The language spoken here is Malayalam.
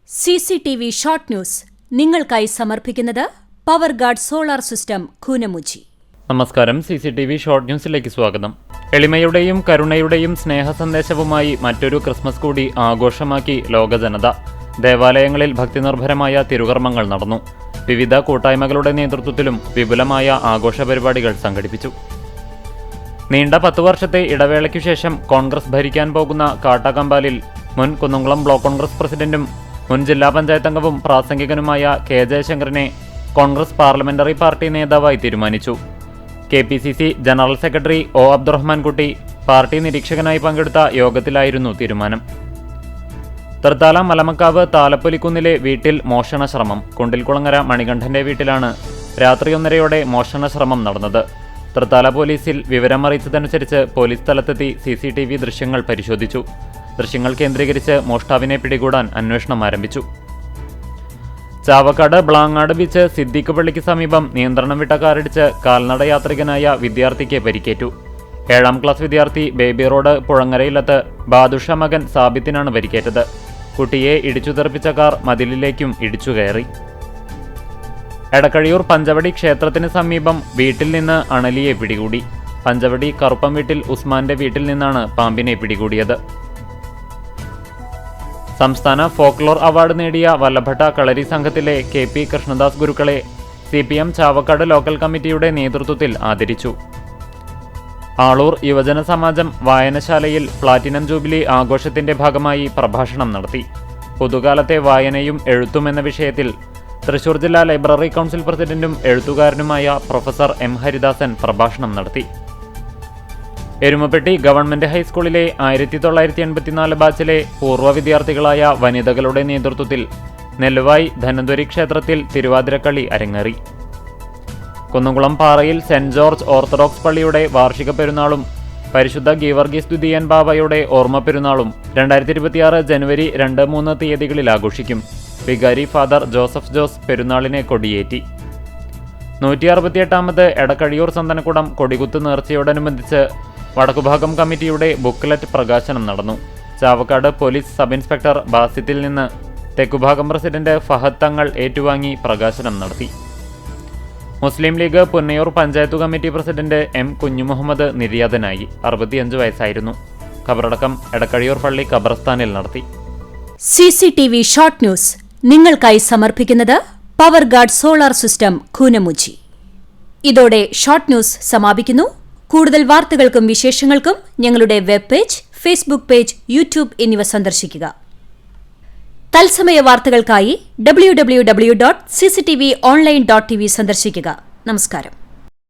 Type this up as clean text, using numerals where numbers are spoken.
CCTV ഷോർട്ട് ന്യൂസ് നിങ്ങൾക്കായി സമർപ്പിക്കുന്നത് power guard solar system Koonamuchi. നമസ്കാരം. CCTV ഷോർട്ട് ന്യൂസിലേക്ക് സ്വാഗതം. എളിമയുടെയും കരുണയുടെയും സ്നേഹ സന്ദേശവുമായി മറ്റൊരു ക്രിസ്മസ് കൂടി ആഘോഷമാക്കി ലോകജനത. ദേവാലയങ്ങളിൽ ഭക്തിനിർഭരമായ തിരുകർമ്മങ്ങൾ നടന്നു. വിവിധ കൂട്ടായ്മകളുടെ നേതൃത്വത്തിലും വിപുലമായ ആഘോഷ പരിപാടികൾ സംഘടിപ്പിച്ചു. നീണ്ട 10 വർഷത്തെ ഇടവേളയ്ക്കു ശേഷം കോൺഗ്രസ് ഭരിക്കാൻ പോകുന്ന കാട്ടാക്കമ്പാലിൽ മുൻ കുന്നംകുളം ബ്ലോക്ക് കോൺഗ്രസ് പ്രസിഡന്റും മുൻ ജില്ലാ പഞ്ചായത്ത് അംഗവും പ്രാസംഗികനുമായ കെ ജയശങ്കറിനെ കോൺഗ്രസ് പാർലമെന്ററി പാർട്ടി നേതാവായി തീരുമാനിച്ചു. KPCC general secretary O Abdurahmankutty party നിരീക്ഷകനായി പങ്കെടുത്ത യോഗത്തിലായിരുന്നു തീരുമാനം. തൃത്താല മലമക്കാവ് താലപ്പൊലിക്കുന്നിലെ വീട്ടിൽ മോഷണശ്രമം. കുണ്ടിൽകുളങ്ങര മണികണ്ഠന്റെ വീട്ടിലാണ് രാത്രി 1:30 മോഷണശ്രമം നടന്നത്. തൃത്താല പോലീസിൽ വിവരമറിയിച്ചതനുസരിച്ച് പോലീസ് സ്ഥലത്തെത്തി CCTV ദൃശ്യങ്ങൾ പരിശോധിച്ചു. ദൃശ്യങ്ങൾ കേന്ദ്രീകരിച്ച് മോഷ്ടാവിനെ പിടികൂടാൻ അന്വേഷണം ആരംഭിച്ചു. ചാവക്കാട് ബ്ലാങ്ങാട് ബീച്ച് സിദ്ദീഖ് പള്ളിക്ക് സമീപം നിയന്ത്രണം വിട്ട കാറിടിച്ച് കാൽനടയാത്രികനായ വിദ്യാർത്ഥിക്ക് പരിക്കേറ്റു. 7ാം ക്ലാസ് വിദ്യാർത്ഥി ബേബി റോഡ് പുഴങ്ങരയിലത്ത് ബാദുഷ മകൻ സാബിത്തിനാണ് പരിക്കേറ്റത്. കുട്ടിയെ ഇടിച്ചു തെറിപ്പിച്ച കാർ മതിലിലേക്കും ഇടിച്ചുകയറി. എടക്കഴിയൂർ പഞ്ചവടി ക്ഷേത്രത്തിന് സമീപം വീട്ടിൽ നിന്ന് അണലിയെ പിടികൂടി. പഞ്ചവടി കറുപ്പം വീട്ടിൽ ഉസ്മാന്റെ വീട്ടിൽ നിന്നാണ് പാമ്പിനെ പിടികൂടിയത്. സംസ്ഥാന ഫോക്ലോർ അവാർഡ് നേടിയ വല്ലഭട്ട കളരി സംഘത്തിലെ KP കൃഷ്ണദാസ് ഗുരുക്കളെ CPM ചാവക്കാട് ലോക്കൽ കമ്മിറ്റിയുടെ നേതൃത്വത്തിൽ ആദരിച്ചു. ആളൂർ യുവജന സമാജം വായനശാലയിൽ പ്ലാറ്റിനം ജൂബിലി ആഘോഷത്തിന്റെ ഭാഗമായി പ്രഭാഷണം നടത്തി. പുതുകാലത്തെ വായനയും എഴുത്തും എന്ന വിഷയത്തിൽ തൃശൂർ ജില്ലാ ലൈബ്രറി കൗൺസിൽ പ്രസിഡന്റും എഴുത്തുകാരനുമായ പ്രൊഫസർ M ഹരിദാസൻ പ്രഭാഷണം നടത്തി. എരുമപ്പെട്ടി ഗവൺമെന്റ് ഹൈസ്കൂളിലെ 1984 ബാച്ചിലെ പൂർവ്വ വിദ്യാർത്ഥികളായ വനിതകളുടെ നേതൃത്വത്തിൽ നെല്ലുവായ് ധന്വന്തരി ക്ഷേത്രത്തിൽ തിരുവാതിരക്കളി അരങ്ങേറി. കുന്നംകുളം പാറയിൽ സെന്റ് ജോർജ് ഓർത്തഡോക്സ് പള്ളിയുടെ വാർഷിക പെരുന്നാളും പരിശുദ്ധ ഗീവർഗീസ് ദ്വിതീയൻ ബാവയുടെ ഓർമ്മ പെരുന്നാളും 2026 ജനുവരി 2-3 തീയതികളിൽ ആഘോഷിക്കും. വികാരി ഫാദർ ജോസഫ് ജോസ് പെരുന്നാളിനെ കൊടിയേറ്റി. 168ാമത് എടക്കഴിയൂർ സന്തനക്കുടം കൊടികുത്ത് നേർച്ചയോടനുബന്ധിച്ച് വടക്കുഭാഗം കമ്മിറ്റിയുടെ ബുക്ക്ലെറ്റ് പ്രകാശനം നടന്നു. ചാവക്കാട് പോലീസ് സബ് ഇൻസ്പെക്ടർ ബാസിത്തിൽ നിന്ന് തെക്കുഭാഗം പ്രസിഡന്റ് ഫഹദ് തങ്ങൾ ഏറ്റുവാങ്ങി പ്രകാശനം നടത്തി. Muslim League Punnayur panchayat committee president M Kunjumuhammad നിര്യാതനായി. 65 വയസ്സായിരുന്നു. ഖബറടക്കം എടക്കഴിയൂർ പള്ളി ഖബർസ്ഥാനിൽ നടത്തി. CCTV ഷോർട്ട് ന്യൂസ് നിങ്ങൾക്കായി സമർപ്പിക്കുന്നത് power guard solar system Koonamuchi. ഇതോടെ ഷോർട്ട് ന്യൂസ് സമാപിക്കുന്നു. കൂടുതൽ വാർത്തകൾക്കും വിശേഷങ്ങൾക്കും ഞങ്ങളുടെ web page, Facebook page, YouTube എന്നിവ സന്ദർശിക്കുക. തത്സമയ വാർത്തകൾക്കായി www.cctv online.tv സന്ദർശിക്കുക. നമസ്കാരം.